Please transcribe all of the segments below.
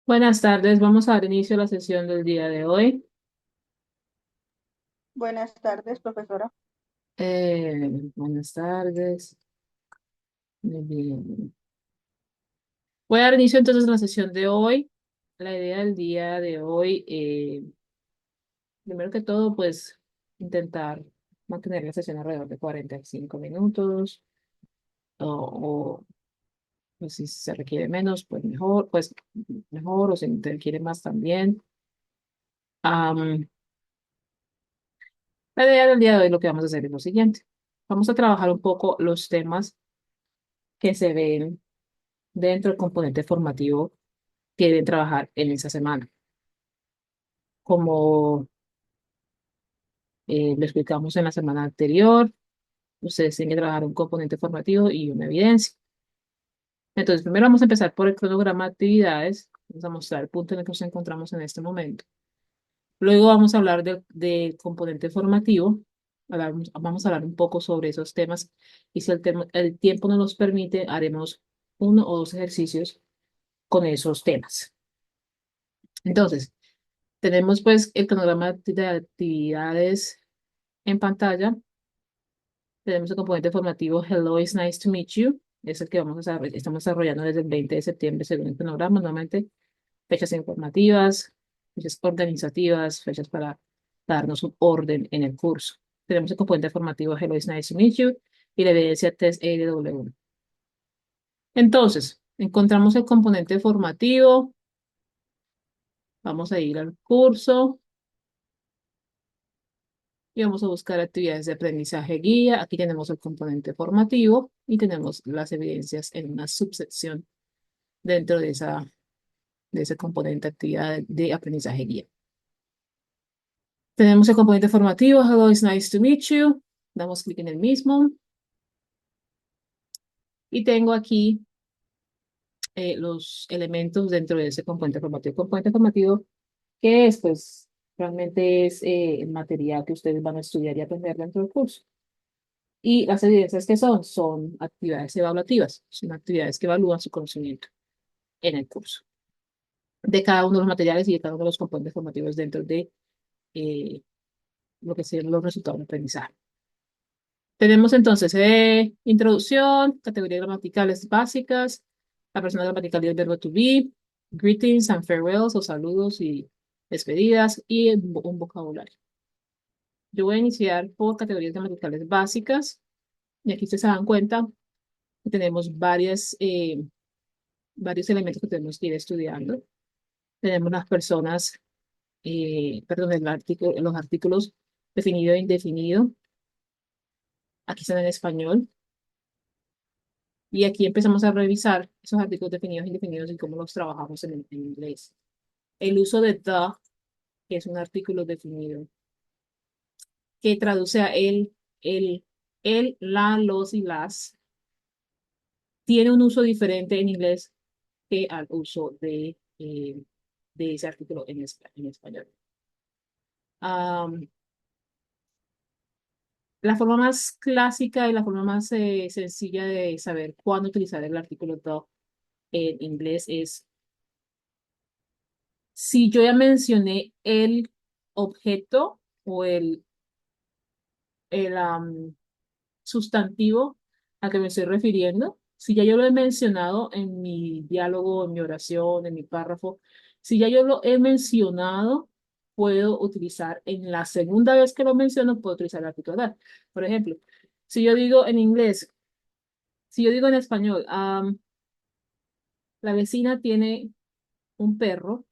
Buenas tardes, vamos a dar inicio a la sesión del día de hoy. Buenas tardes, profesora. Buenas tardes. Muy bien. Voy a dar inicio entonces a la sesión de hoy. La idea del día de hoy, primero que todo, pues intentar mantener la sesión alrededor de 45 minutos o pues, si se requiere menos, pues mejor, o si se requiere más también. Am, la idea del día de hoy lo que vamos a hacer es lo siguiente. Vamos a trabajar un poco los temas que se ven dentro del componente formativo que deben trabajar en esa semana. Como lo explicamos en la semana anterior, ustedes tienen que trabajar un componente formativo y una evidencia. Entonces, primero vamos a empezar por el cronograma de actividades. Vamos a mostrar el punto en el que nos encontramos en este momento. Luego vamos a hablar del componente formativo. Vamos a hablar un poco sobre esos temas y si el tiempo nos los permite, haremos uno o dos ejercicios con esos temas. Entonces, tenemos pues el cronograma de actividades en pantalla. Tenemos el componente formativo Hello, it's nice to meet you. Es el que estamos desarrollando desde el 20 de septiembre según el cronograma. Nuevamente, fechas informativas, fechas organizativas, fechas para darnos un orden en el curso. Tenemos el componente formativo Hello, it's nice to meet you y la evidencia test EW1. Entonces, encontramos el componente formativo. Vamos a ir al curso. Y vamos a buscar actividades de aprendizaje guía. Aquí tenemos el componente formativo y tenemos las evidencias en una subsección dentro de ese componente actividad de aprendizaje guía. Tenemos el componente formativo, Hello, it's nice to meet you. Damos clic en el mismo. Y tengo aquí los elementos dentro de ese componente formativo. Componente formativo, ¿qué es? Pues realmente es el material que ustedes van a estudiar y aprender dentro del curso. Y las evidencias que son actividades evaluativas, son actividades que evalúan su conocimiento en el curso, de cada uno de los materiales y de cada uno de los componentes formativos dentro de eh, lo que sean los resultados de aprendizaje. Tenemos entonces introducción, categorías gramaticales básicas, la persona gramatical y el verbo to be, greetings and farewells o saludos y despedidas y un vocabulario. Yo voy a iniciar por categorías gramaticales básicas y aquí ustedes se dan cuenta que tenemos varios elementos que tenemos que ir estudiando. Tenemos las personas, perdón, los artículos definido e indefinido. Aquí están en español. Y aquí empezamos a revisar esos artículos definidos e indefinidos y cómo los trabajamos en inglés. El uso de the, que es un artículo definido, que traduce a el, la, los y las, tiene un uso diferente en inglés que al uso de ese artículo en español. La forma más clásica y la forma más sencilla de saber cuándo utilizar el artículo the en inglés es si yo ya mencioné el objeto o el sustantivo a que me estoy refiriendo, si ya yo lo he mencionado en mi diálogo, en mi oración, en mi párrafo, si ya yo lo he mencionado, puedo utilizar en la segunda vez que lo menciono, puedo utilizar el artículo that. Por ejemplo, si yo digo en inglés, si yo digo en español, la vecina tiene un perro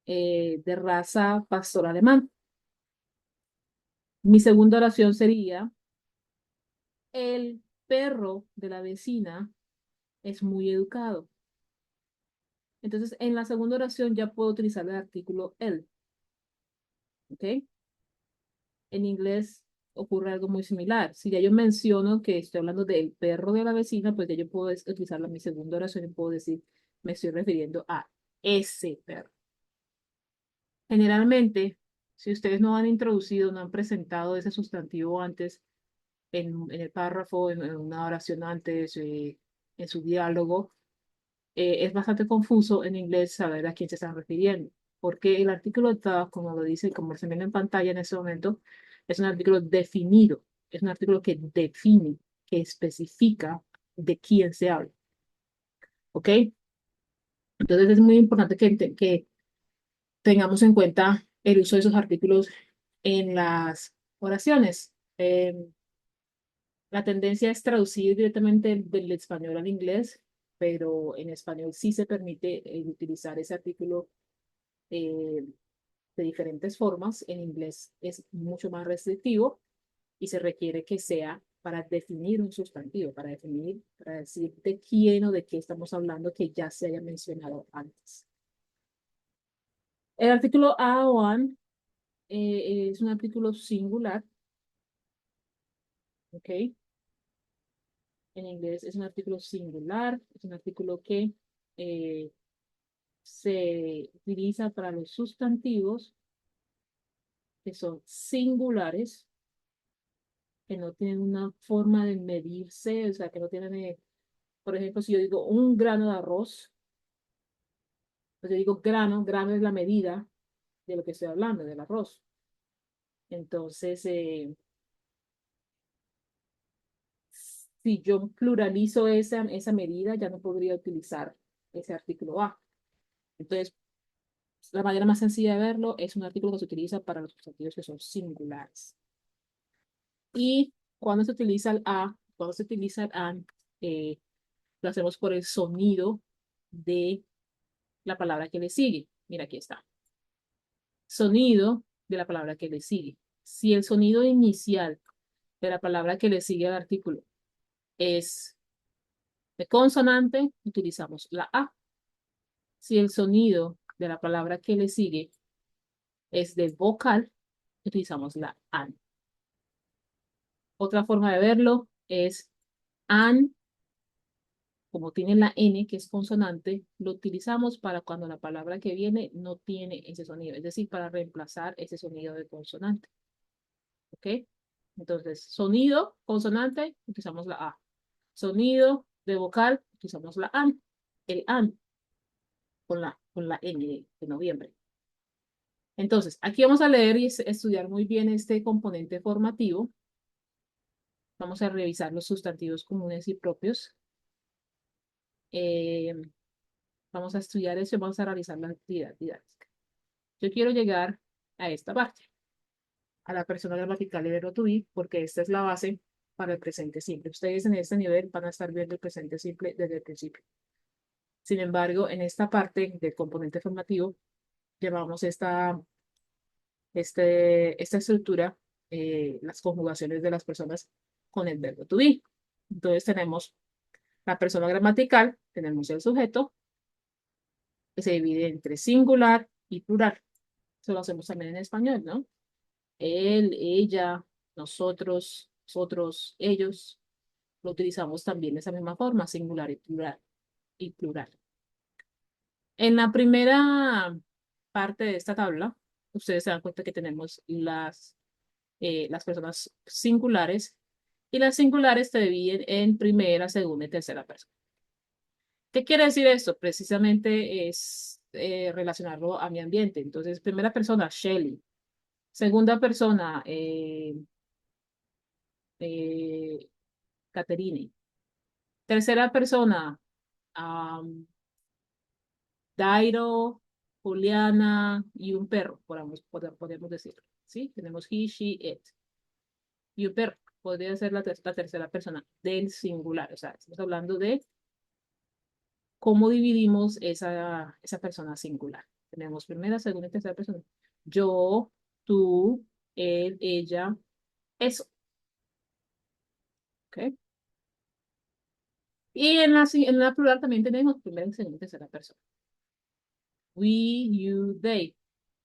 de raza pastor alemán. Mi segunda oración sería, el perro de la vecina es muy educado. Entonces, en la segunda oración ya puedo utilizar el artículo el, ¿ok? En inglés ocurre algo muy similar. Si ya yo menciono que estoy hablando del perro de la vecina, pues ya yo puedo utilizarla en mi segunda oración y puedo decir, me estoy refiriendo a ese perro. Generalmente, si ustedes no han introducido, no han presentado ese sustantivo antes en el párrafo, en una oración antes, en su diálogo, es bastante confuso en inglés saber a quién se están refiriendo, porque el artículo the, como lo dice, como se ve en pantalla en este momento, es un artículo definido, es un artículo que define, que especifica de quién se habla, ¿ok? Entonces es muy importante que tengamos en cuenta el uso de esos artículos en las oraciones. La tendencia es traducir directamente del español al inglés, pero en español sí se permite utilizar ese artículo eh, de diferentes formas. En inglés es mucho más restrictivo y se requiere que sea para definir un sustantivo, para definir, para decir de quién o de qué estamos hablando que ya se haya mencionado antes. El artículo a o an es un artículo singular, ¿ok? En inglés es un artículo singular, es un artículo que eh, se utiliza para los sustantivos que son singulares, que no tienen una forma de medirse, o sea, que no tienen, por ejemplo, si yo digo un grano de arroz, pues yo digo grano, grano es la medida de lo que estoy hablando, del arroz. Entonces, si yo pluralizo esa medida, ya no podría utilizar ese artículo a. Entonces, la manera más sencilla de verlo es un artículo que se utiliza para los sustantivos que son singulares. Y cuando se utiliza el a, cuando se utiliza el an, eh, lo hacemos por el sonido de la palabra que le sigue. Mira, aquí está. Sonido de la palabra que le sigue. Si el sonido inicial de la palabra que le sigue al artículo es de consonante, utilizamos la A. Si el sonido de la palabra que le sigue es de vocal, utilizamos la AN. Otra forma de verlo es AN, como tiene la N, que es consonante, lo utilizamos para cuando la palabra que viene no tiene ese sonido, es decir, para reemplazar ese sonido de consonante. ¿Ok? Entonces, sonido, consonante, utilizamos la A. Sonido de vocal, utilizamos la AN, el AN, con la N de noviembre. Entonces, aquí vamos a leer y estudiar muy bien este componente formativo. Vamos a revisar los sustantivos comunes y propios. Eh, Vamos a estudiar eso y vamos a realizar la actividad didáctica. Yo quiero llegar a esta parte, a la persona gramatical y verbo to be, porque esta es la base para el presente simple. Ustedes en este nivel van a estar viendo el presente simple desde el principio. Sin embargo, en esta parte del componente formativo, llevamos esta estructura, las conjugaciones de las personas con el verbo to be. Entonces tenemos la persona gramatical, tenemos el sujeto, que se divide entre singular y plural. Eso lo hacemos también en español, ¿no? Él, ella, nosotros, ellos. Lo utilizamos también de esa misma forma, singular y plural. Y plural. En la primera parte de esta tabla, ustedes se dan cuenta que tenemos las personas singulares y las singulares se dividen en primera, segunda y tercera persona. ¿Qué quiere decir esto? Precisamente es relacionarlo a mi ambiente. Entonces, primera persona, Shelly. Segunda persona, eh, Caterine. Tercera persona, um, Dairo, Juliana y un perro, podemos decir. ¿Sí? Tenemos he, she, it. Y un perro podría ser la tercera persona del singular. O sea, estamos hablando de cómo dividimos esa persona singular. Tenemos primera, segunda y tercera persona. Yo, tú, él, ella, eso. ¿Ok? Y en la plural también tenemos primera, segunda y tercera persona. We, you, they.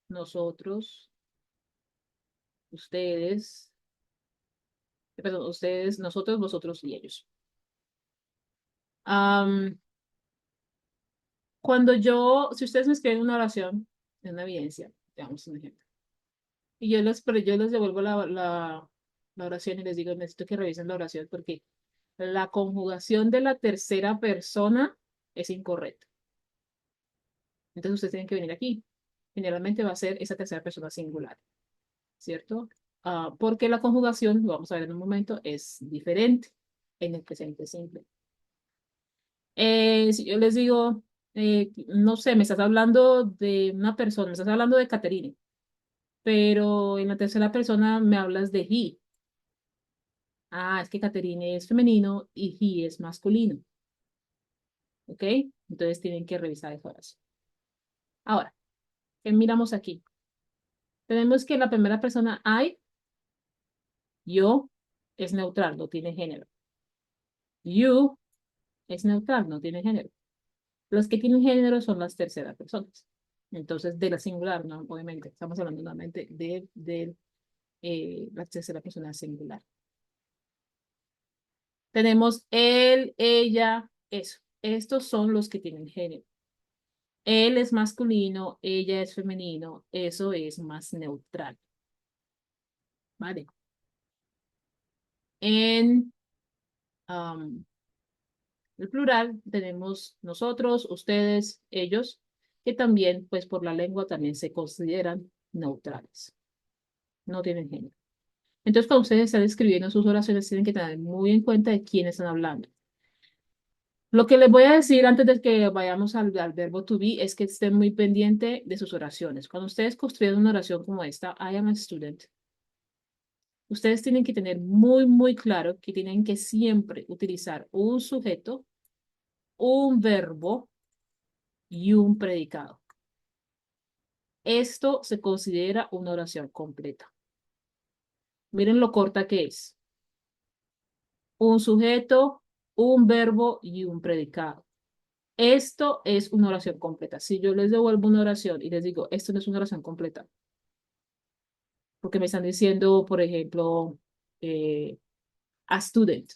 Nosotros, ustedes, perdón, ustedes, nosotros, vosotros y ellos. Am, si ustedes me escriben una oración, una evidencia, digamos un ejemplo, y pero yo les devuelvo la oración y les digo, necesito que revisen la oración porque la conjugación de la tercera persona es incorrecto. Entonces ustedes tienen que venir aquí. Generalmente va a ser esa tercera persona singular, ¿cierto? Porque la conjugación, lo vamos a ver en un momento, es diferente en el presente simple. Si yo les digo, no sé, me estás hablando de una persona, me estás hablando de Caterine, pero en la tercera persona me hablas de he. Ah, es que Caterine es femenino y he es masculino, ¿ok? Entonces tienen que revisar esa oración. Ahora, ¿qué miramos aquí? Tenemos que la primera persona I, yo, es neutral, no tiene género. You es neutral, no tiene género. Los que tienen género son las terceras personas. Entonces, de la singular, no, obviamente, estamos hablando nuevamente de la tercera persona singular. Tenemos él, ella, eso. Estos son los que tienen género. Él es masculino, ella es femenino, eso es más neutral. ¿Vale? En el plural tenemos nosotros, ustedes, ellos, que también, pues por la lengua también se consideran neutrales. No tienen género. Entonces, cuando ustedes están escribiendo sus oraciones, tienen que tener muy en cuenta de quién están hablando. Lo que les voy a decir antes de que vayamos al verbo to be es que estén muy pendiente de sus oraciones. Cuando ustedes construyen una oración como esta, I am a student, ustedes tienen que tener muy, muy claro que tienen que siempre utilizar un sujeto, un verbo y un predicado. Esto se considera una oración completa. Miren lo corta que es. Un sujeto, un verbo y un predicado. Esto es una oración completa. Si yo les devuelvo una oración y les digo, esto no es una oración completa, porque me están diciendo, por ejemplo, eh, a student.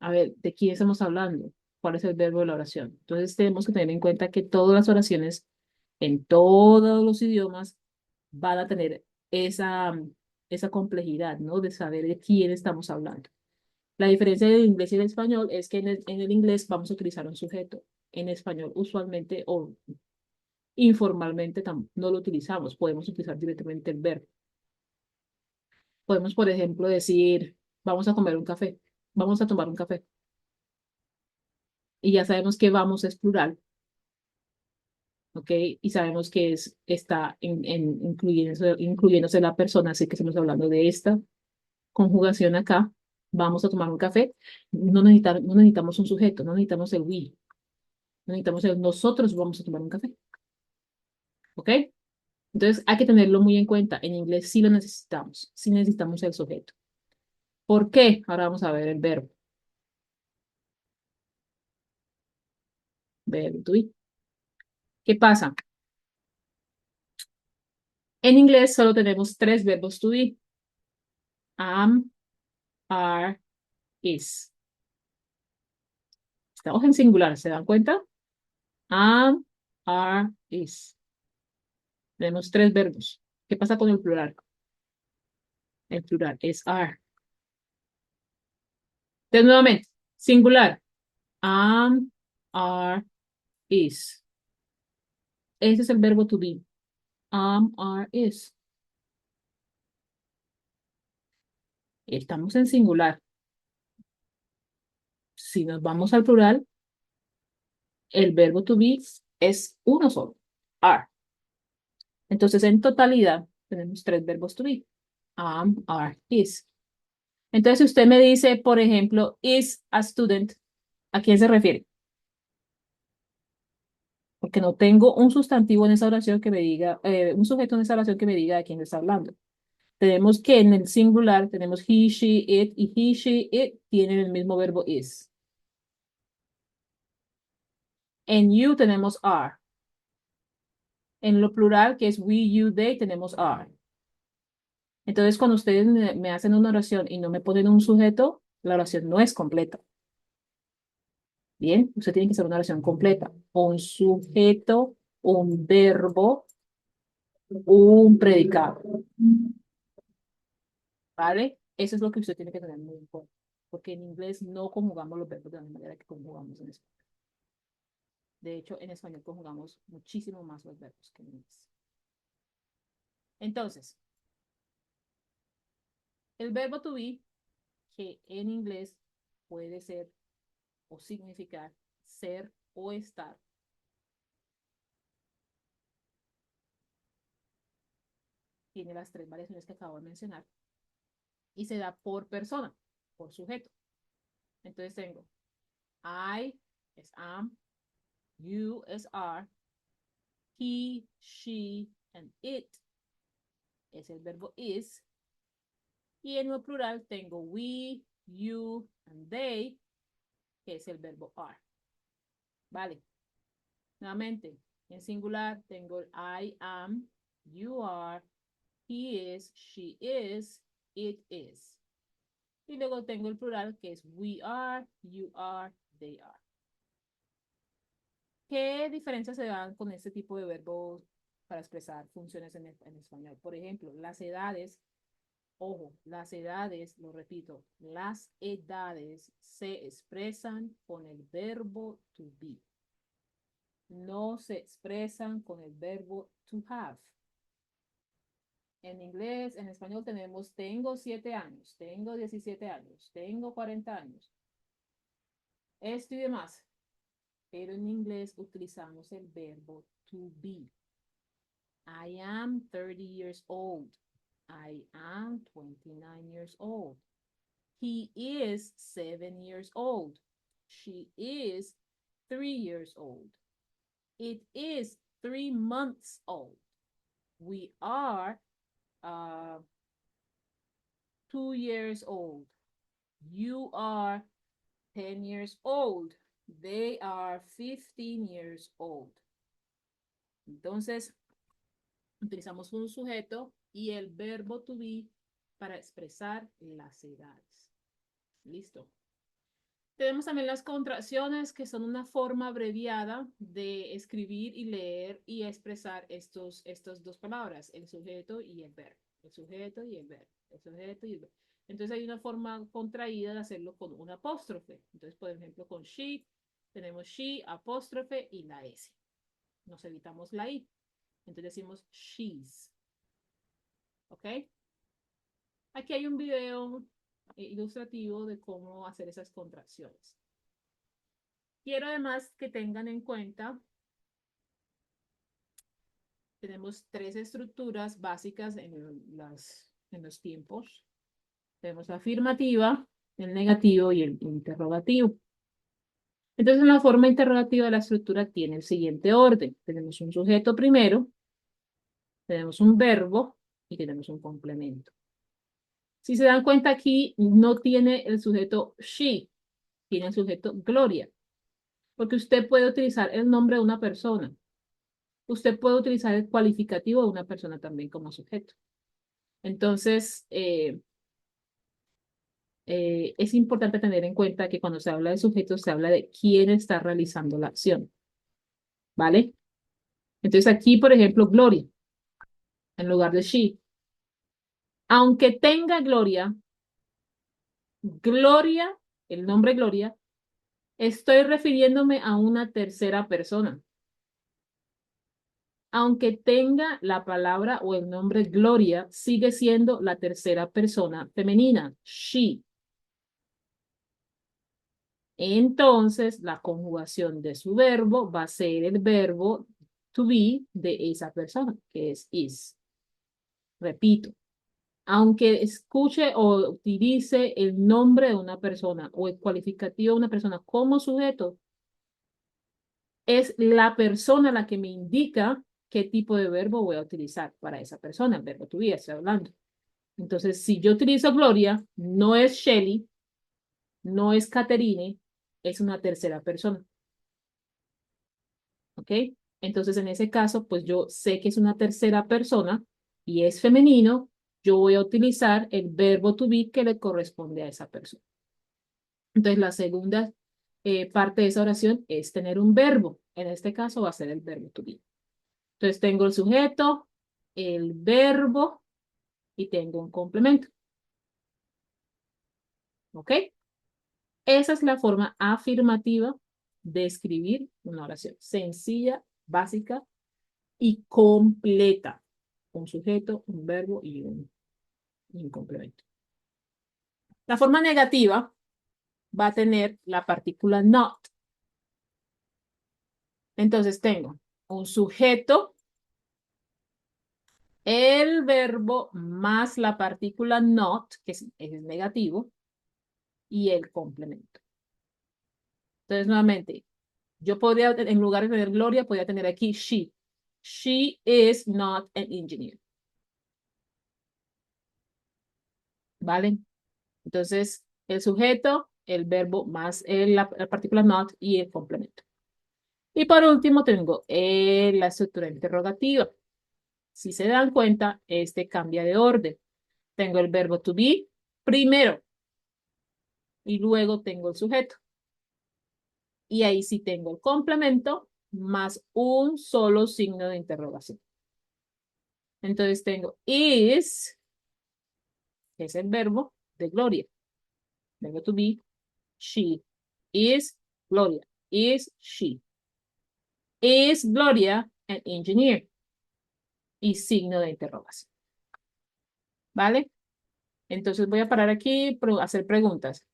A ver, ¿de quién estamos hablando? ¿Cuál es el verbo de la oración? Entonces tenemos que tener en cuenta que todas las oraciones en todos los idiomas van a tener esa complejidad, ¿no? De saber de quién estamos hablando. La diferencia del inglés y el español es que en el inglés vamos a utilizar un sujeto. En español, usualmente o informalmente no lo utilizamos. Podemos utilizar directamente el verbo. Podemos, por ejemplo, decir, vamos a comer un café, vamos a tomar un café. Y ya sabemos que vamos es plural, ¿ok? Y sabemos que está incluyéndose la persona, así que estamos hablando de esta conjugación acá. Vamos a tomar un café. No necesitamos un sujeto, no necesitamos el we, no necesitamos el nosotros vamos a tomar un café, ¿ok? Entonces hay que tenerlo muy en cuenta. En inglés sí necesitamos el sujeto. ¿Por qué? Ahora vamos a ver el verbo. Verbo to be. ¿Qué pasa? En inglés solo tenemos tres verbos to be. Am, are, is. Estamos en singular, ¿se dan cuenta? Am, are, is. Tenemos tres verbos. ¿Qué pasa con el plural? El plural es are. Entonces, nuevamente, singular. Am, are, is. Ese es el verbo to be. Am, are, is. Estamos en singular. Si nos vamos al plural, el verbo to be es uno solo. Are. Entonces, en totalidad, tenemos tres verbos to be. Am, are, is. Entonces, si usted me dice, por ejemplo, is a student, ¿a quién se refiere? Porque no tengo un sustantivo en esa oración que me diga, un sujeto en esa oración que me diga de quién está hablando. Tenemos que en el singular tenemos he, she, it, y he, she, it tienen el mismo verbo is. En you tenemos are. En lo plural, que es we, you, they, tenemos are. Entonces, cuando ustedes me hacen una oración y no me ponen un sujeto, la oración no es completa. Bien, usted tiene que hacer una oración completa. Un sujeto, un verbo, un predicado. ¿Vale? Eso es lo que usted tiene que tener muy en cuenta. Porque en inglés no conjugamos los verbos de la misma manera que conjugamos en español. De hecho, en español conjugamos muchísimo más los verbos que en inglés. Entonces, el verbo to be, que en inglés puede ser o significar ser o estar, tiene las tres variaciones que acabo de mencionar y se da por persona, por sujeto. Entonces tengo I es am, you es are, he, she, and it es el verbo is. Y en el plural tengo we, you, and they, que es el verbo are. Vale. Nuevamente, en singular tengo I am, you are, he is, she is, it is. Y luego tengo el plural que es we are, you are, they are. ¿Qué diferencias se dan con este tipo de verbos para expresar funciones en español? Por ejemplo, las edades, ojo, las edades, lo repito, las edades se expresan con el verbo to be. No se expresan con el verbo to have. En inglés, en español tenemos tengo 7 años, tengo 17 años, tengo 40 años, esto y demás. Pero en inglés utilizamos el verbo to be. I am 30 years old. I am 29 years old. He is 7 years old. She is 3 years old. It is 3 months old. We are 2 years old. You are 10 years old. They are 15 years old. Entonces, utilizamos un sujeto y el verbo to be para expresar las edades. Listo. Tenemos también las contracciones, que son una forma abreviada de escribir y leer y expresar estas dos palabras, el sujeto y el verbo. El sujeto y el verbo. El sujeto y el verbo. Entonces hay una forma contraída de hacerlo con un apóstrofe. Entonces, por ejemplo, con she, tenemos she, apóstrofe y la S. Nos evitamos la I. Entonces decimos she's. ¿Ok? Aquí hay un video ilustrativo de cómo hacer esas contracciones. Quiero además que tengan en cuenta, tenemos tres estructuras básicas en los tiempos. Tenemos la afirmativa, el negativo y el interrogativo. Entonces, en la forma interrogativa, la estructura tiene el siguiente orden. Tenemos un sujeto primero, tenemos un verbo y tenemos un complemento. Si se dan cuenta aquí, no tiene el sujeto she, tiene el sujeto Gloria, porque usted puede utilizar el nombre de una persona. Usted puede utilizar el cualificativo de una persona también como sujeto. Entonces, es importante tener en cuenta que cuando se habla de sujetos, se habla de quién está realizando la acción. ¿Vale? Entonces aquí, por ejemplo, Gloria, en lugar de she. Aunque tenga Gloria, Gloria, el nombre Gloria, estoy refiriéndome a una tercera persona. Aunque tenga la palabra o el nombre Gloria, sigue siendo la tercera persona femenina, she. Entonces, la conjugación de su verbo va a ser el verbo to be de esa persona, que es is. Repito, aunque escuche o utilice el nombre de una persona o el cualificativo de una persona como sujeto, es la persona la que me indica qué tipo de verbo voy a utilizar para esa persona, el verbo to be, estoy hablando. Entonces, si yo utilizo Gloria, no es Shelly, no es Caterine, es una tercera persona. ¿Ok? Entonces, en ese caso, pues yo sé que es una tercera persona y es femenino, yo voy a utilizar el verbo to be que le corresponde a esa persona. Entonces, la segunda parte de esa oración es tener un verbo. En este caso va a ser el verbo to be. Entonces, tengo el sujeto, el verbo y tengo un complemento. ¿Ok? Esa es la forma afirmativa de escribir una oración sencilla, básica y completa. Un sujeto, un verbo y un complemento. La forma negativa va a tener la partícula not. Entonces tengo un sujeto, el verbo más la partícula not, que es negativo, y el complemento. Entonces, nuevamente, yo podría, en lugar de tener Gloria, podría tener aquí she. She is not an engineer. ¿Vale? Entonces, el sujeto, el verbo más la partícula not y el complemento. Y por último, tengo la estructura interrogativa. Si se dan cuenta, este cambia de orden. Tengo el verbo to be primero y luego tengo el sujeto. Y ahí sí tengo el complemento más un solo signo de interrogación. Entonces tengo is, que es el verbo de Gloria. Verbo to be, she. Is Gloria. Is she. Is Gloria an engineer? Y signo de interrogación. ¿Vale? Entonces voy a parar aquí a hacer preguntas.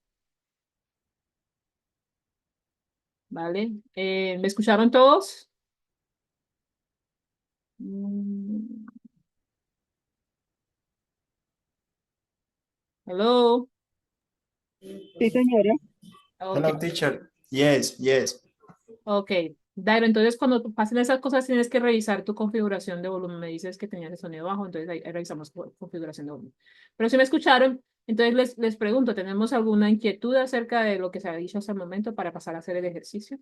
¿Vale? ¿Me escucharon todos? Mm, Hello. Sí, señora. Ok. Hello, teacher. Yes, yes. Ok. Dairo, entonces cuando pasen esas cosas tienes que revisar tu configuración de volumen. Me dices que tenías el sonido bajo, entonces ahí revisamos configuración de volumen. Pero si me escucharon, entonces les pregunto, ¿tenemos alguna inquietud acerca de lo que se ha dicho hasta el momento para pasar a hacer el ejercicio?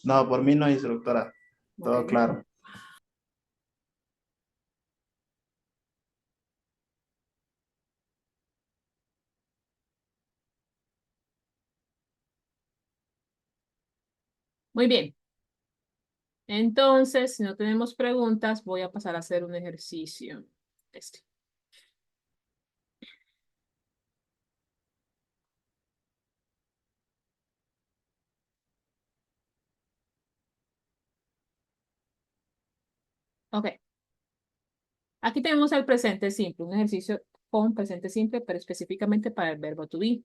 No, por mí no, instructora. Todo Bueno, claro. muy bien. Entonces, si no tenemos preguntas, voy a pasar a hacer un ejercicio. Este. Ok. Aquí tenemos el presente simple, un ejercicio con presente simple, pero específicamente para el verbo to be.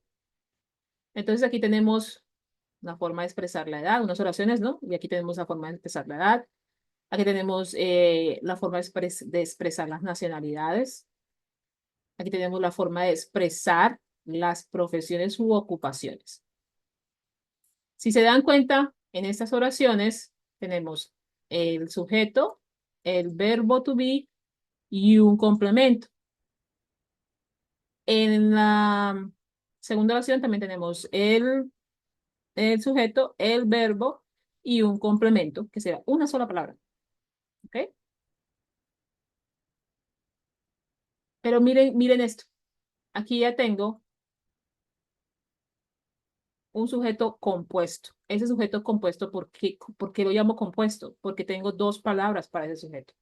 Entonces aquí tenemos una forma de expresar la edad, unas oraciones, ¿no? Y aquí tenemos la forma de expresar la edad. Aquí tenemos la forma de expresar las nacionalidades. Aquí tenemos la forma de expresar las profesiones u ocupaciones. Si se dan cuenta, en estas oraciones tenemos el sujeto, el verbo to be y un complemento. En la segunda oración también tenemos el sujeto, el verbo y un complemento, que será una sola palabra. ¿Ok? Pero miren esto. Aquí ya tengo un sujeto compuesto. Ese sujeto compuesto, ¿por qué lo llamo compuesto? Porque tengo dos palabras para ese sujeto.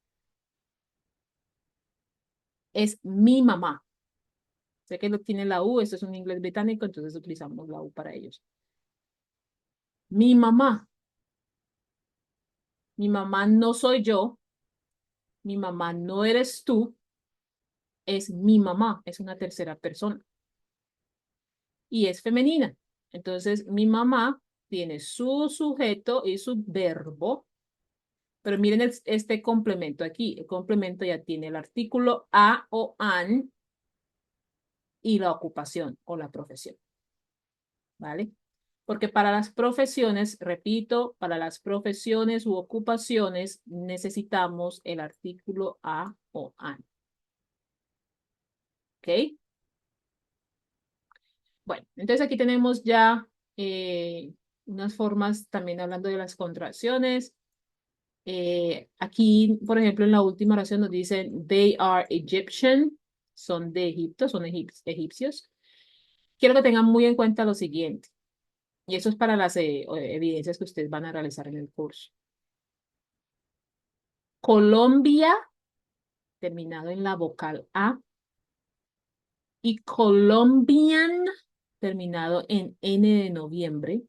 Es mi mamá. Sé que tiene la U, esto es un inglés británico, entonces utilizamos la U para ellos. Mi mamá. Mi mamá no soy yo. Mi mamá no eres tú. Es mi mamá. Es una tercera persona. Y es femenina. Entonces, mi mamá tiene su sujeto y su verbo. Pero miren este complemento aquí. El complemento ya tiene el artículo a o an y la ocupación o la profesión. ¿Vale? Porque para las profesiones, repito, para las profesiones u ocupaciones necesitamos el artículo a o an. ¿Ok? Bueno, entonces aquí tenemos ya unas formas también hablando de las contracciones. Aquí, por ejemplo, en la última oración nos dicen, they are Egyptian, son de Egipto, son egipcios. Quiero que tengan muy en cuenta lo siguiente, y eso es para las evidencias que ustedes van a realizar en el curso. Colombia terminado en la vocal A, y Colombian, terminado en N de noviembre,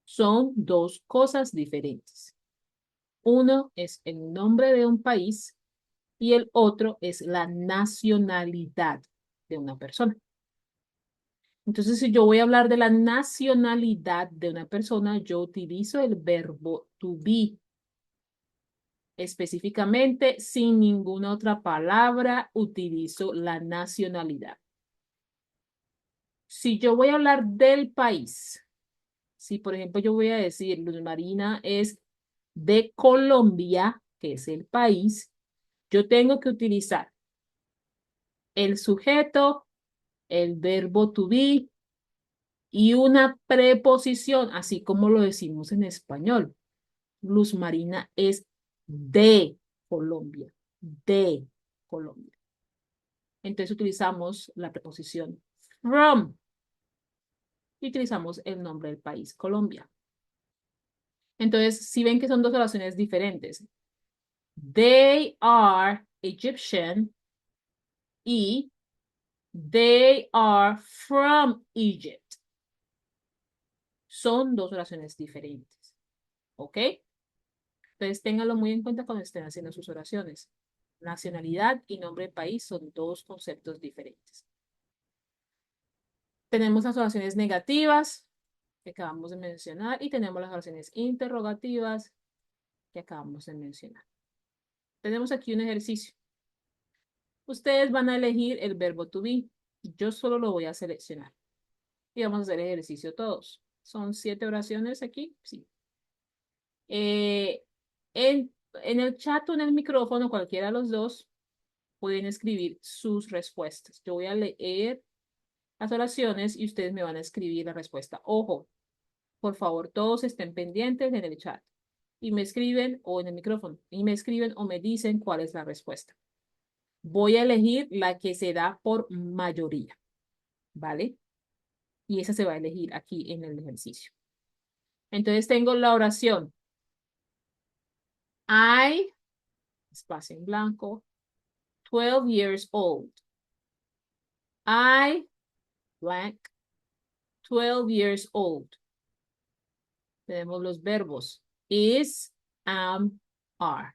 son dos cosas diferentes. Uno es el nombre de un país y el otro es la nacionalidad de una persona. Entonces, si yo voy a hablar de la nacionalidad de una persona, yo utilizo el verbo to be. Específicamente, sin ninguna otra palabra, utilizo la nacionalidad. Si yo voy a hablar del país, si por ejemplo yo voy a decir Luz Marina es de Colombia, que es el país, yo tengo que utilizar el sujeto, el verbo to be y una preposición, así como lo decimos en español. Luz Marina es de Colombia, de Colombia. Entonces utilizamos la preposición from y utilizamos el nombre del país, Colombia. Entonces, si ven que son dos oraciones diferentes. They are Egyptian y they are from Egypt. Son dos oraciones diferentes. ¿Ok? Entonces, ténganlo muy en cuenta cuando estén haciendo sus oraciones. Nacionalidad y nombre de país son dos conceptos diferentes. Tenemos las oraciones negativas que acabamos de mencionar y tenemos las oraciones interrogativas que acabamos de mencionar. Tenemos aquí un ejercicio. Ustedes van a elegir el verbo to be. Yo solo lo voy a seleccionar. Y vamos a hacer el ejercicio todos. Son 7 oraciones aquí. Sí. En el chat o en el micrófono, cualquiera de los dos, pueden escribir sus respuestas. Yo voy a leer las oraciones y ustedes me van a escribir la respuesta. Ojo, por favor, todos estén pendientes en el chat. Y me escriben, o en el micrófono, y me escriben o me dicen cuál es la respuesta. Voy a elegir la que se da por mayoría, ¿vale? Y esa se va a elegir aquí en el ejercicio. Entonces tengo la oración. I, espacio en blanco, 12 years old. I, blank, 12 years old. Tenemos los verbos is, am, are.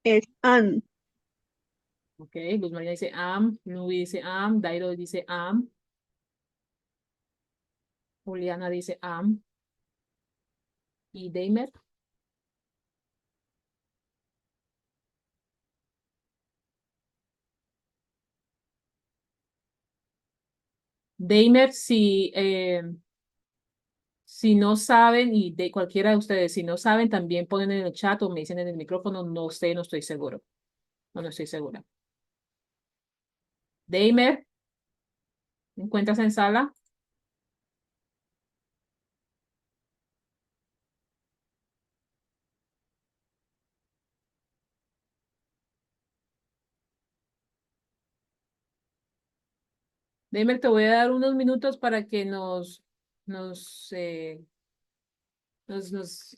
Es an. Ok, Luz María dice am, Luis dice am, Dairo dice am, Juliana dice am, y Deimer. Deimer, si no saben, y de cualquiera de ustedes, si no saben, también ponen en el chat o me dicen en el micrófono, no sé, no estoy seguro. No estoy segura. Deimer, ¿me encuentras en sala? Deimer, te voy a dar unos minutos para que nos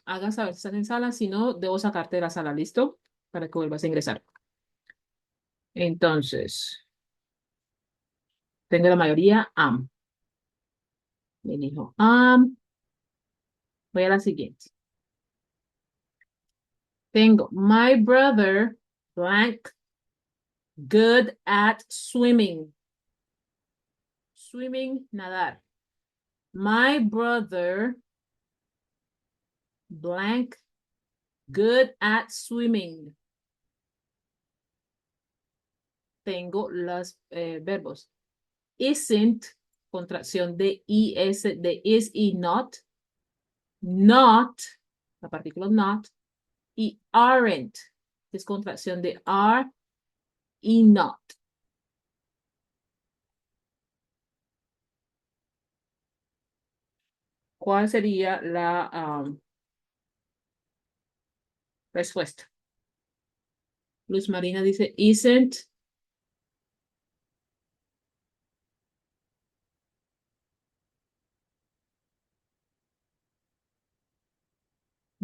hagas saber si estás en sala. Si no, debo sacarte de la sala, ¿listo? Para que vuelvas a ingresar. Entonces, tengo la mayoría am. Me dijo am. Voy a la siguiente. Tengo my brother blank good at swimming. Swimming, nadar. My brother blank good at swimming. Tengo los verbos. Isn't, contracción de is, de is y not. Not, la partícula not. Y aren't, que es contracción de are y not. ¿Cuál sería la respuesta? Luz Marina dice isn't.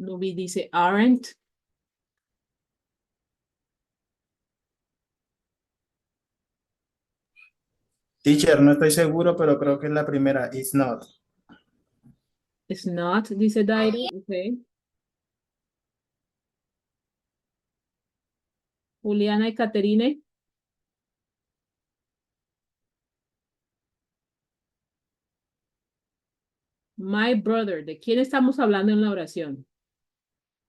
Nubi dice aren't. Teacher, no estoy seguro, pero creo que es la primera. It's not. It's not, dice Dairo. Okay. Juliana y Caterine. My brother. ¿De quién estamos hablando en la oración?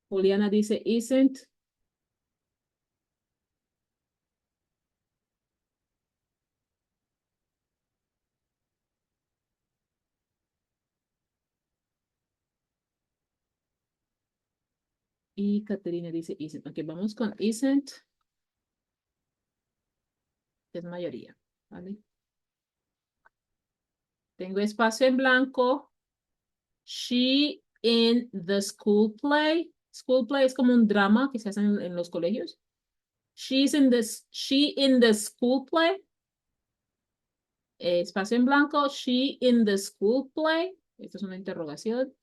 Juliana dice isn't. Y Caterina dice isn't. Ok, vamos con isn't. Es mayoría. ¿Vale? Tengo espacio en blanco. She in the school play. School play es como un drama que se hace en los colegios. She in the school play. Espacio en blanco. She in the school play. Esta es una interrogación.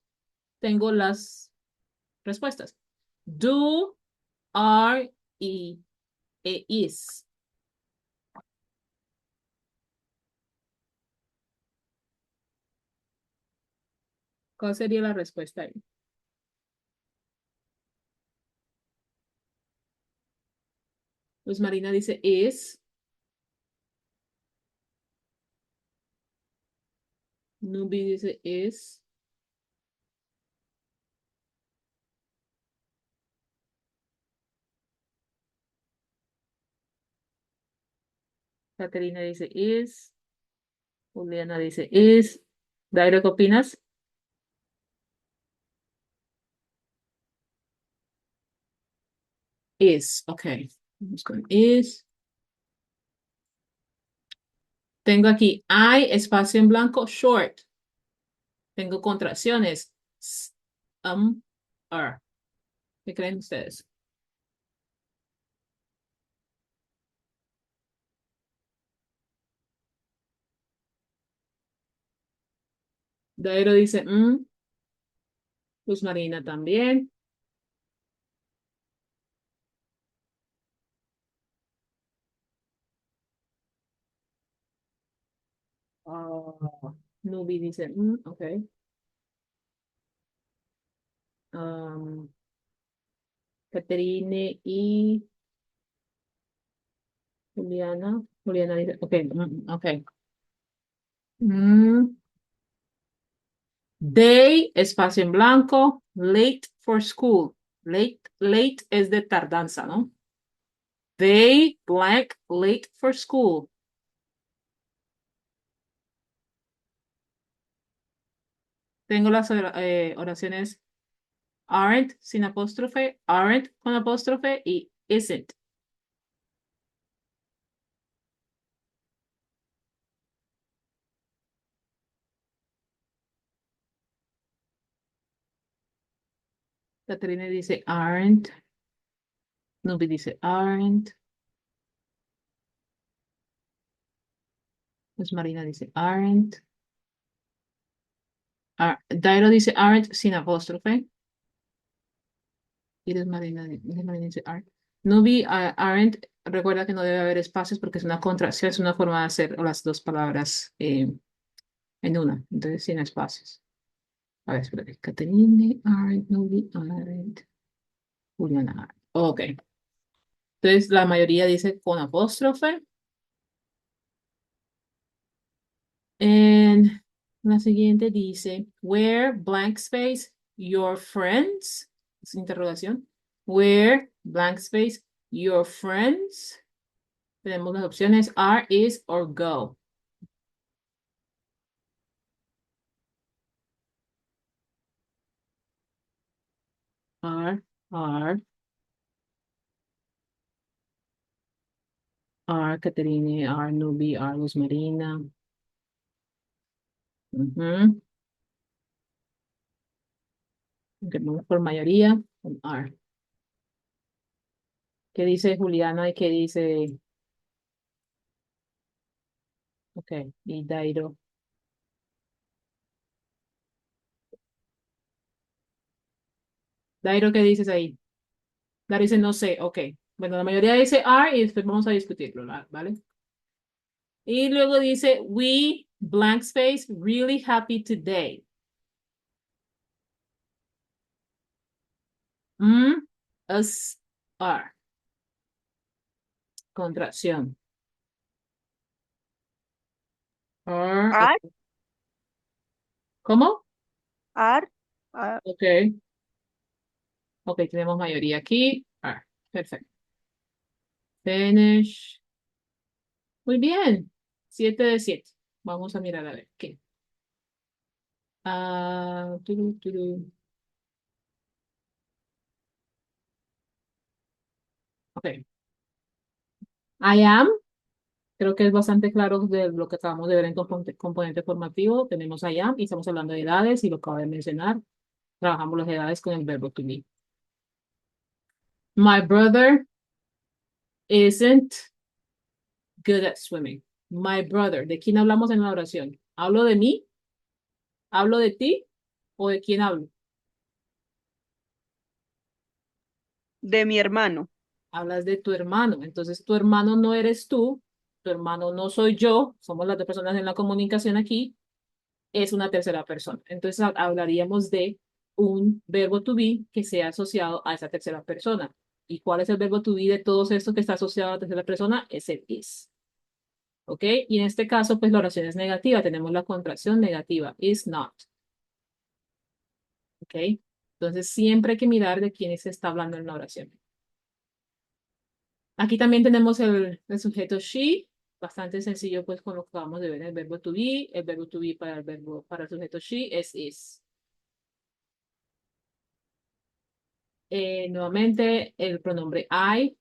Tengo las respuestas. Do, are y is. ¿Cuál sería la respuesta ahí? Luz Marina dice is. Nubi dice is. Caterina dice is. Juliana dice is. Dairo, ¿qué opinas? Is. Ok. Vamos con is. Tengo aquí I, espacio en blanco, short. Tengo contracciones. Are. ¿Qué creen ustedes? Dairo dice Luz Marina también. Nubi dice ok. Um, Caterine y Juliana. Juliana dice, ok, ok. Mm, They, espacio en blanco, late for school. Late es de tardanza, ¿no? They, blank, late for school. Tengo las oraciones aren't sin apóstrofe, aren't con apóstrofe y isn't. Caterina dice aren't. Nubi dice aren't. Pues Marina dice aren't. Dairo dice aren't sin apóstrofe. Y Marina dice aren't. Nubi, aren't, recuerda que no debe haber espacios porque es una contracción, es una forma de hacer las dos palabras en una, entonces sin espacios. A ver, espérate. Caterine, aren't, Nubi, aren't, Juliana, aren't. Ok. Entonces la mayoría dice con apóstrofe. En la siguiente dice, where blank space your friends, es interrogación, where blank space your friends, tenemos las opciones are, is, or go. Are, are, are, Caterine, are, Nubi, are, Luz Marina. Ujú. Ok, vamos por mayoría, con are. ¿Qué dice Juliana y qué dice? Ok, y Dairo. Dairo, ¿qué dices ahí? Dairo dice no sé, ok. Bueno, la mayoría dice are y después vamos a discutirlo, ¿vale? Y luego dice, we, blank space, really happy today. Us are. Contracción. Are, Are, ok. ¿Cómo? are, are. Ok. Ok, tenemos mayoría aquí. Are. Perfecto. Finish. Muy bien. 7 de 7. Vamos a mirar a ver qué. Turu. Ok. I am. Creo que es bastante claro de lo que acabamos de ver en componente formativo. Tenemos I am y estamos hablando de edades y lo acabo de mencionar. Trabajamos las edades con el verbo to be. My brother isn't good at swimming. My brother. ¿De quién hablamos en la oración? ¿Hablo de mí? ¿Hablo de ti? ¿O de quién hablo? De mi hermano. Hablas de tu hermano. Entonces, tu hermano no eres tú, tu hermano no soy yo, somos las dos personas en la comunicación aquí, es una tercera persona. Entonces, hablaríamos de un verbo to be que sea asociado a esa tercera persona. ¿Y cuál es el verbo to be de todos estos que está asociado a la tercera persona? Es el is. ¿Ok? Y en este caso, pues la oración es negativa. Tenemos la contracción negativa, is not. ¿Ok? Entonces, siempre hay que mirar de quién se está hablando en la oración. Aquí también tenemos el sujeto she, bastante sencillo pues con lo que acabamos de ver el verbo to be. El verbo to be para el sujeto she es is. Nuevamente el pronombre I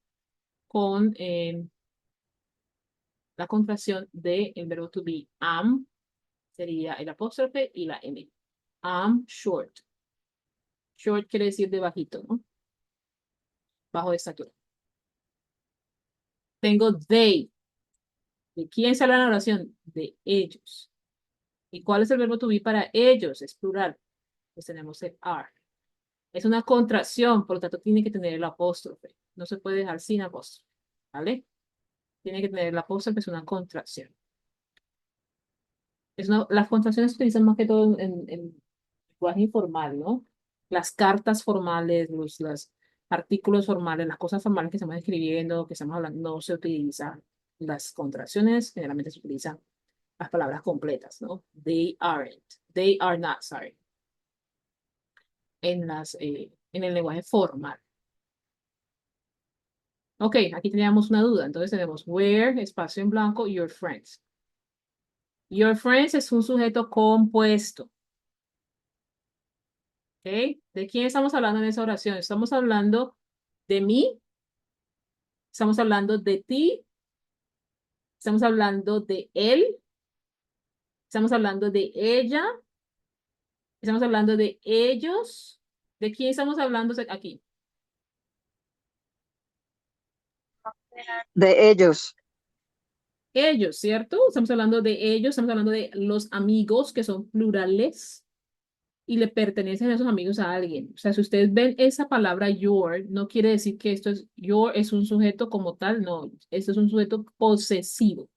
con la contracción del verbo to be am, sería el apóstrofe y la M. I'm short. Short quiere decir de bajito, ¿no? Bajo de estatura. Tengo they. ¿De quién se habla en la oración? De ellos. ¿Y cuál es el verbo to be para ellos? Es plural. Pues tenemos el are. Es una contracción, por lo tanto tiene que tener el apóstrofe. No se puede dejar sin apóstrofe, ¿vale? Tiene que tener el apóstrofe, es una contracción. Las contracciones se utilizan más que todo en lenguaje informal, ¿no? Las cartas formales, los artículos formales, las cosas formales que estamos escribiendo, que estamos hablando, no se utilizan las contracciones, generalmente se utilizan las palabras completas, ¿no? They aren't, they are not, sorry, en el lenguaje formal. Ok, aquí teníamos una duda. Entonces tenemos where, espacio en blanco, your friends. Your friends es un sujeto compuesto. ¿Ok? ¿De quién estamos hablando en esa oración? Estamos hablando de mí, estamos hablando de ti, estamos hablando de él, estamos hablando de ella, estamos hablando de ellos. ¿De quién estamos hablando aquí? De ellos. Ellos, ¿cierto? Estamos hablando de ellos, estamos hablando de los amigos que son plurales. Y le pertenecen esos amigos a alguien. O sea, si ustedes ven esa palabra your, no quiere decir que esto es your es un sujeto como tal, no, esto es un sujeto posesivo.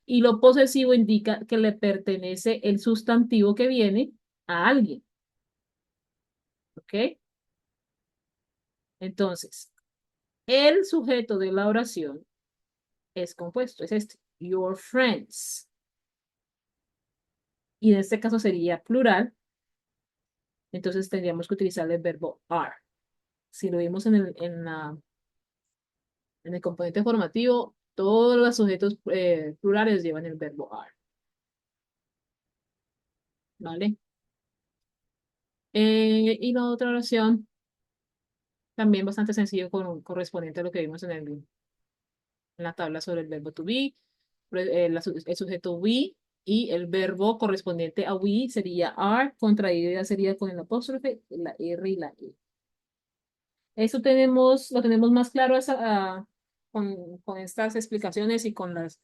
Y lo posesivo indica que le pertenece el sustantivo que viene a alguien. ¿Ok? Entonces, el sujeto de la oración es compuesto, es este, your friends. Y en este caso sería plural, entonces tendríamos que utilizar el verbo are. Si lo vimos en el componente formativo, todos los sujetos plurales llevan el verbo are. ¿Vale? Y la otra oración, también bastante sencillo, correspondiente a lo que vimos en la tabla sobre el verbo to be. El sujeto we y el verbo correspondiente a we sería are, contraída sería con el apóstrofe, la R y la E. Eso lo tenemos más claro con estas explicaciones y con las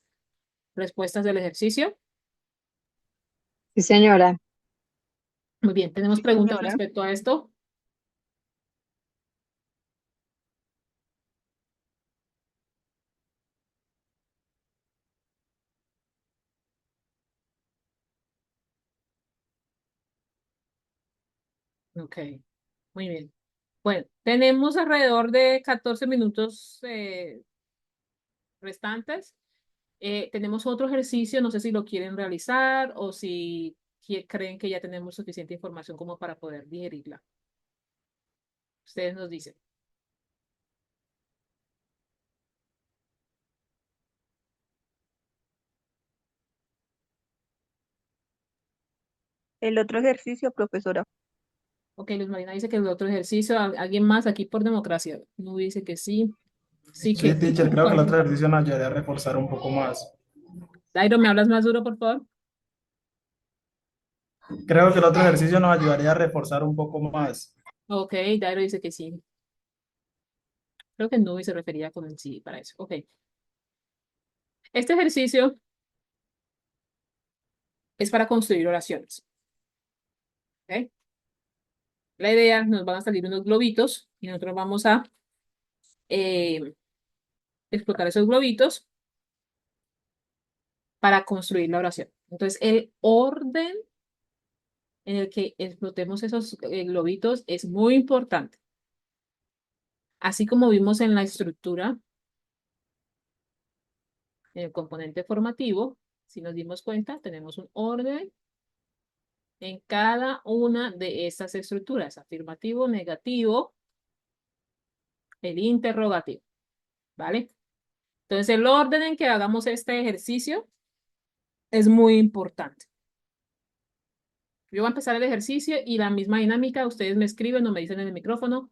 respuestas del ejercicio. Sí, señora. Muy bien, ¿tenemos Sí, preguntas señora. respecto a esto? Ok, muy bien. Bueno, tenemos alrededor de 14 minutos restantes. Tenemos otro ejercicio, no sé si lo quieren realizar o si creen que ya tenemos suficiente información como para poder digerirla. Ustedes nos dicen. El otro ejercicio, profesora. Ok, Luz Marina dice que el otro ejercicio, ¿alguien más aquí por democracia? No dice que sí. Sí Sí, que. teacher, creo que el Bueno, otro ejercicio nos ayudaría a reforzar un poco más. Dairo, ¿me hablas más duro, por favor? Creo que el otro ejercicio nos ayudaría a reforzar un poco más. Ok, Dairo dice que sí. Creo que no y se refería con el sí para eso. Ok. Este ejercicio es para construir oraciones. ¿Ok? La idea, nos van a salir unos globitos y nosotros vamos a eh, explotar esos globitos para construir la oración. Entonces, el orden en el que explotemos esos globitos es muy importante. Así como vimos en la estructura, en el componente formativo, si nos dimos cuenta, tenemos un orden en cada una de estas estructuras, afirmativo, negativo, el interrogativo, ¿vale? Entonces, el orden en que hagamos este ejercicio es muy importante. Yo voy a empezar el ejercicio y la misma dinámica, ustedes me escriben o me dicen en el micrófono.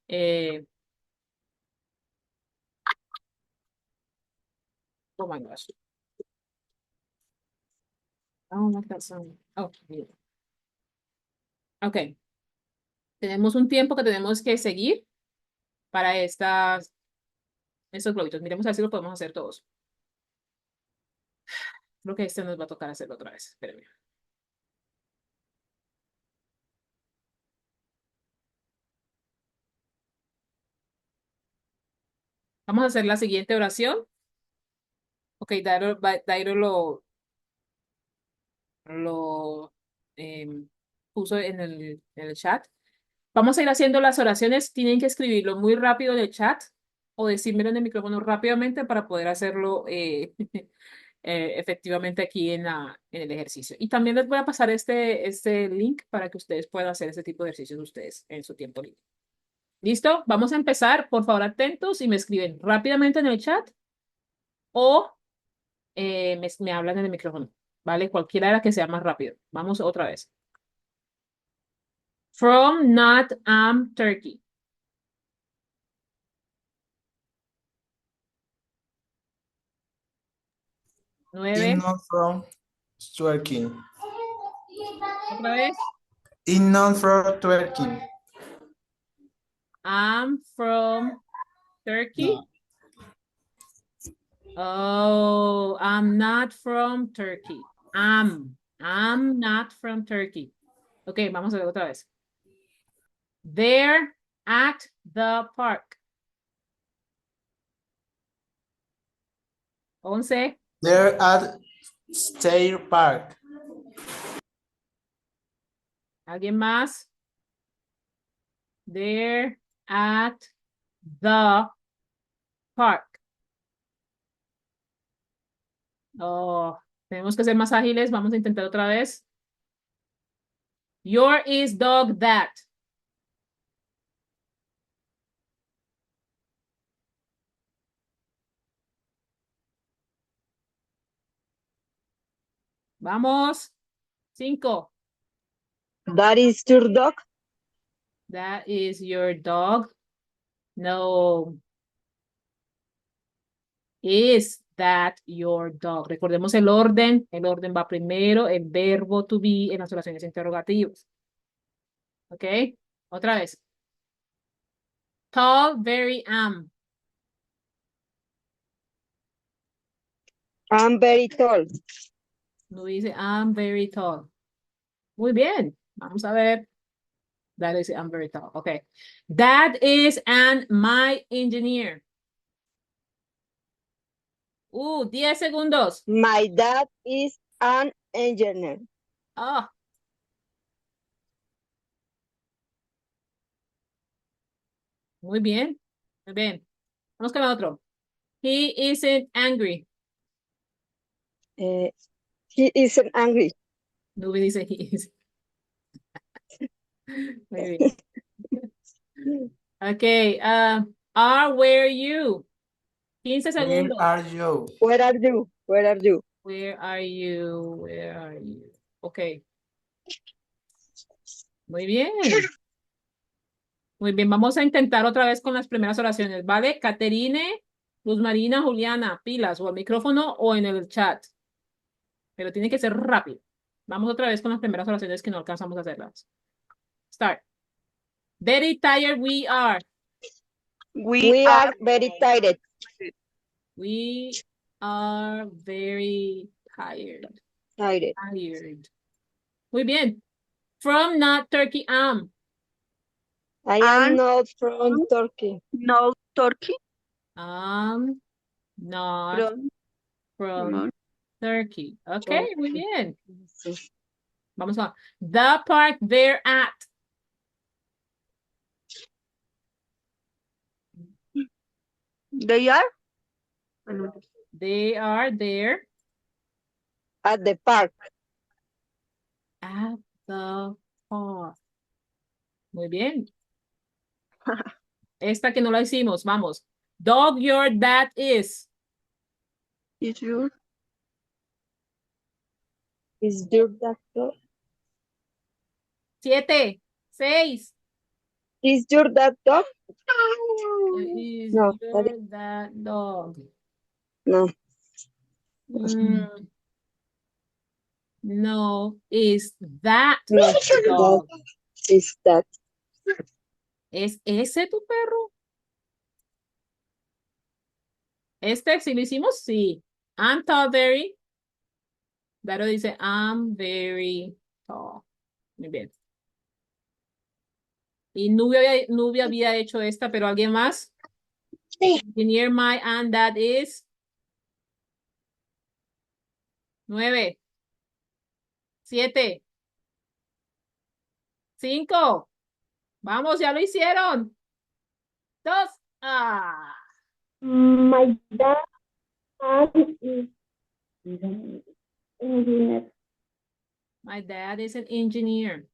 Eh, oh my gosh. Oh, my gosh. Oh, yeah. Ok, tenemos un tiempo que tenemos que seguir para estos globitos. Miremos a ver si lo podemos hacer todos. Creo que este nos va a tocar hacerlo otra vez. Espérenme. Vamos a hacer la siguiente oración. Ok, Dairo lo puso en el chat. Vamos a ir haciendo las oraciones. Tienen que escribirlo muy rápido en el chat o decírmelo en el micrófono rápidamente para poder hacerlo efectivamente aquí en el ejercicio. Y también les voy a pasar este link para que ustedes puedan hacer ese tipo de ejercicios ustedes en su tiempo libre. ¿Listo? Vamos a empezar. Por favor, atentos y me escriben rápidamente en el chat o me hablan en el micrófono. ¿Vale? Cualquiera de las que sea más rápido. Vamos otra vez. From, not, am, Turkey. 9. In not from twerking. Otra vez. In not from twerking. I'm from Turkey. No. Oh, I'm not from Turkey. I'm not from Turkey. Ok, vamos a ver otra vez. They're at the park. 11. They're at State Park. ¿Alguien más? They're at the park. Oh, tenemos que ser más ágiles. Vamos a intentar otra vez. Your is dog that. Vamos. 5. That is your dog. That is your dog. No. Is that your dog? Recordemos el orden. El orden va primero, el verbo to be en las oraciones interrogativas. ¿Ok? Otra vez. Tall, very am. I'm very tall. No dice I'm very tall. Muy bien. Vamos a ver. That is I'm very tall. Okay. That is an my engineer. 10 segundos. My dad is an engineer. Ah, Muy bien. Muy bien. Vamos con el otro. He isn't angry. Eh, he isn't angry. Nubia dice he is. Muy bien. Okay. Where are you? 15 Where segundos. are you? Where are you? Where are you? Where are you? Where are you? Okay. Muy bien. Muy bien. Vamos a intentar otra vez con las primeras oraciones, ¿vale? Caterine, Luz Marina, Juliana, pilas o al micrófono o en el chat. Pero tiene que ser rápido. Vamos otra vez con las primeras oraciones que no alcanzamos a hacerlas. Start. Very tired we are. We We are are very tired. We are very tired. Tired. Tired. Muy bien. From not Turkey I am And not from Turkey. no turkey am not from from Turkey. Ok, muy Turkey. bien. Sí. Vamos a the park they're at. they are. They are there At the park. at the park. Muy bien. Esta que no la hicimos, vamos. Dog your dad is. Is your Is your doctor? 7, 6. Is your dad dog? Is No, your dad dog? no. Mm, no, is that No, that dog? is that. ¿Es ese tu perro? Este, si lo hicimos, sí. I'm tall, very. Daro dice, I'm very tall. Muy bien. Y Nubia había hecho esta, pero ¿alguien más? Sí. Near my and that is 9, 7, 5. Vamos, ya lo hicieron. 2. Ah. My dad is engineer. My dad is an engineer.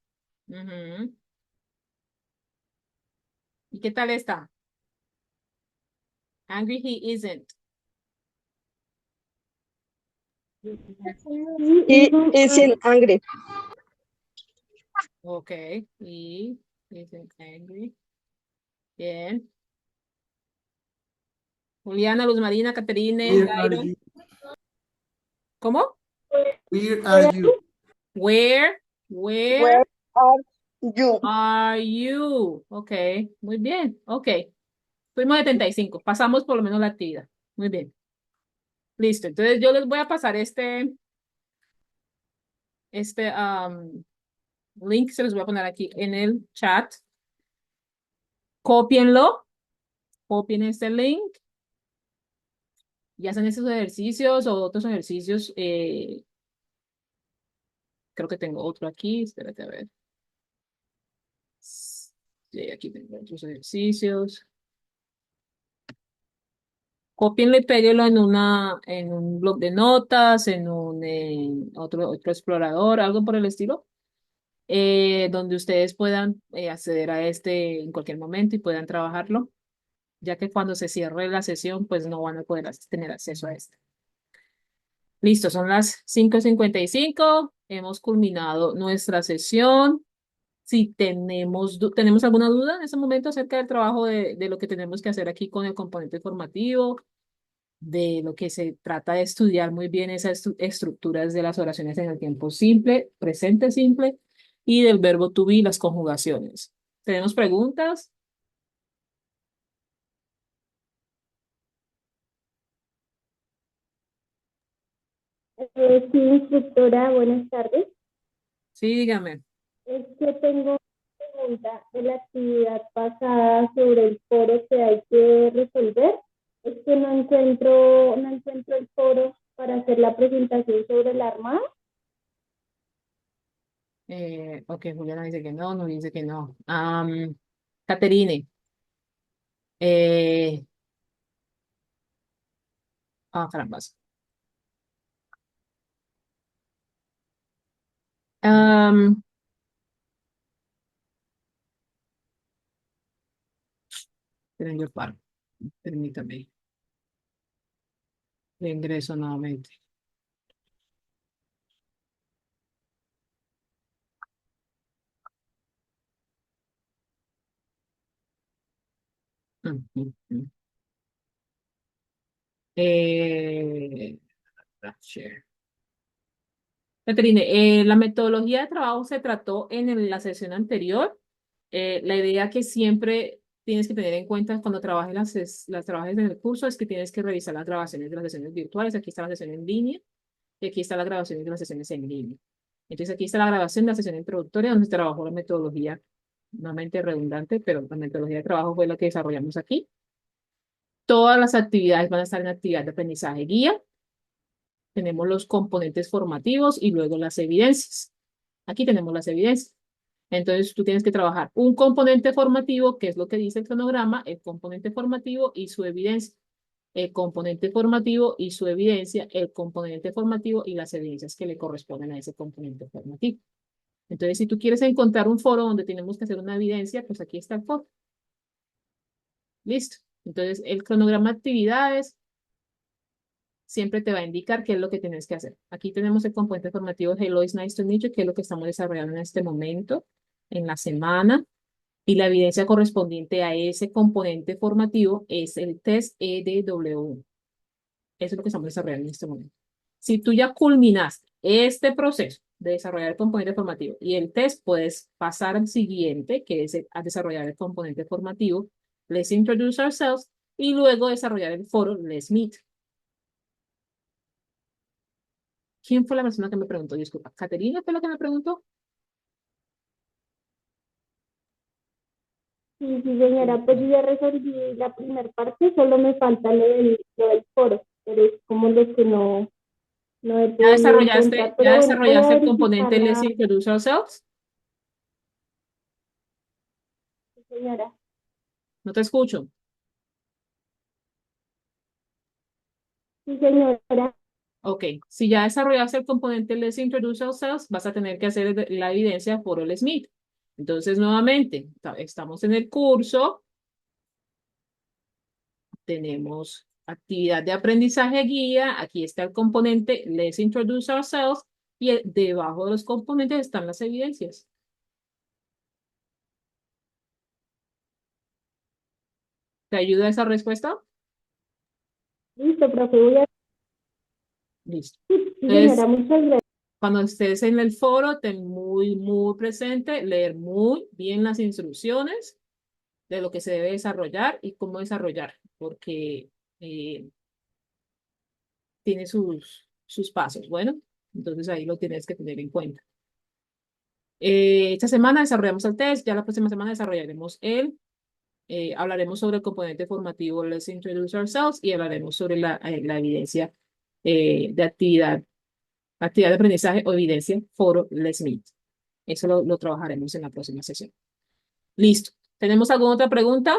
Ujú. ¿Y qué tal está? Angry he isn't. He isn't angry. Okay. He isn't angry. Bien. Juliana, Luz Marina, Caterine, Where are Jairo. you? ¿Cómo? Where are you? Where Where are you? are you? Okay. Muy bien. Okay. Fuimos de 35. Pasamos por lo menos la actividad. Muy bien. Listo. Entonces yo les voy a pasar este link, se los voy a poner aquí en el chat. Cópienlo. Copien este link y hacen esos ejercicios o otros ejercicios. Creo que tengo otro aquí. Espérate a ver. Sí, aquí tengo otros ejercicios. Cópienlo y péguenlo en un blog de notas, en otro explorador, algo por el estilo, donde ustedes puedan acceder a este en cualquier momento y puedan trabajarlo, ya que cuando se cierre la sesión, pues no van a poder tener acceso a este. Listo, son las 5:55. Hemos culminado nuestra sesión. Si tenemos alguna duda en este momento acerca del trabajo de lo que tenemos que hacer aquí con el componente formativo, de lo que se trata de estudiar muy bien esas estructuras de las oraciones en el tiempo simple, presente simple, y del verbo to be, las conjugaciones. ¿Tenemos preguntas? Sí, instructora, buenas tardes. Sí, dígame. Es que tengo una pregunta de la actividad pasada sobre el foro que hay que resolver. Es que no encuentro el foro para hacer la presentación sobre la Armada. Ok, Juliana dice que no, no dice que no. Caterine, Eh, carambas. Am, esperen, yo paro. Permítame. Le ingreso nuevamente. Mm, mm, mm. Eh, share. Caterine, la metodología de trabajo se trató en la sesión anterior. La idea que siempre tienes que tener en cuenta cuando trabajes las trabajes en el curso es que tienes que revisar las grabaciones de las sesiones virtuales. Aquí está la sesión en línea y aquí está la grabación de las sesiones en línea. Entonces aquí está la grabación de la sesión introductoria donde se trabajó la metodología, nuevamente redundante, pero la metodología de trabajo fue la que desarrollamos aquí. Todas las actividades van a estar en actividad de aprendizaje guía. Tenemos los componentes formativos y luego las evidencias. Aquí tenemos las evidencias. Entonces, tú tienes que trabajar un componente formativo, que es lo que dice el cronograma, el componente formativo y su evidencia. El componente formativo y su evidencia, el componente formativo y las evidencias que le corresponden a ese componente formativo. Entonces, si tú quieres encontrar un foro donde tenemos que hacer una evidencia, pues aquí está el foro. Listo. Entonces, el cronograma de actividades siempre te va a indicar qué es lo que tienes que hacer. Aquí tenemos el componente formativo Hello, it's nice to meet you, que es lo que estamos desarrollando en este momento, en la semana. Y la evidencia correspondiente a ese componente formativo es el test EDW. Eso es lo que estamos desarrollando en este momento. Si tú ya culminaste este proceso de desarrollar el componente formativo y el test, puedes pasar al siguiente, que es a desarrollar el componente formativo, Let's Introduce Ourselves, y luego desarrollar el foro Let's Meet. ¿Quién fue la persona que me preguntó? Disculpa, ¿Caterina fue la que me preguntó? Sí, sí, señora, pues yo ya resolví la primera parte, solo me falta lo del foro, pero es como lo que no he podido encontrar. Ya Pero bueno, voy a desarrollaste el verificar componente Let's Introduce Ourselves? señora. No te escucho. Sí, señora. Ok, si ya desarrollaste el componente Let's Introduce Ourselves, vas a tener que hacer la evidencia por el Smith. Entonces, nuevamente, estamos en el curso, tenemos actividad de aprendizaje guía, aquí está el componente Let's Introduce Ourselves y debajo de los componentes están las evidencias. ¿Te ayuda esa respuesta? Listo, profe, voy a... Listo. Sí, señora, Entonces, muchas gracias. cuando estés en el foro, ten muy presente, leer muy bien las instrucciones de lo que se debe desarrollar y cómo desarrollar, porque eh, tiene sus pasos. Bueno, entonces ahí lo tienes que tener en cuenta. Esta semana desarrollamos el test, ya la próxima semana desarrollaremos hablaremos sobre el componente formativo Let's Introduce Ourselves y hablaremos sobre la evidencia de actividad de aprendizaje o evidencia foro Let's Meet. Eso lo trabajaremos en la próxima sesión. Listo. ¿Tenemos alguna otra pregunta?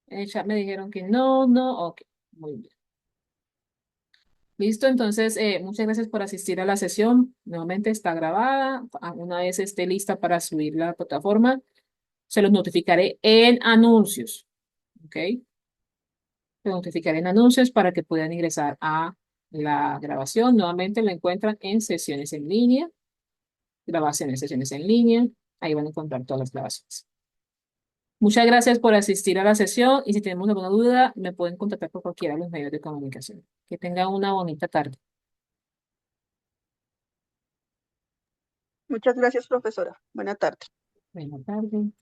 En el chat me dijeron que no, ok, muy bien. Listo, entonces muchas gracias por asistir a la sesión. Nuevamente está grabada. Una vez esté lista para subir la plataforma, se los notificaré en anuncios. ¿Ok? Se notificaré en anuncios para que puedan ingresar a la grabación. Nuevamente la encuentran en sesiones en línea, grabaciones, sesiones en línea. Ahí van a encontrar todas las grabaciones. Muchas gracias por asistir a la sesión y si tenemos alguna duda, me pueden contactar por cualquiera de los medios de comunicación. Que tengan una bonita tarde. Muchas gracias, profesora. Buena tarde. Buena tarde.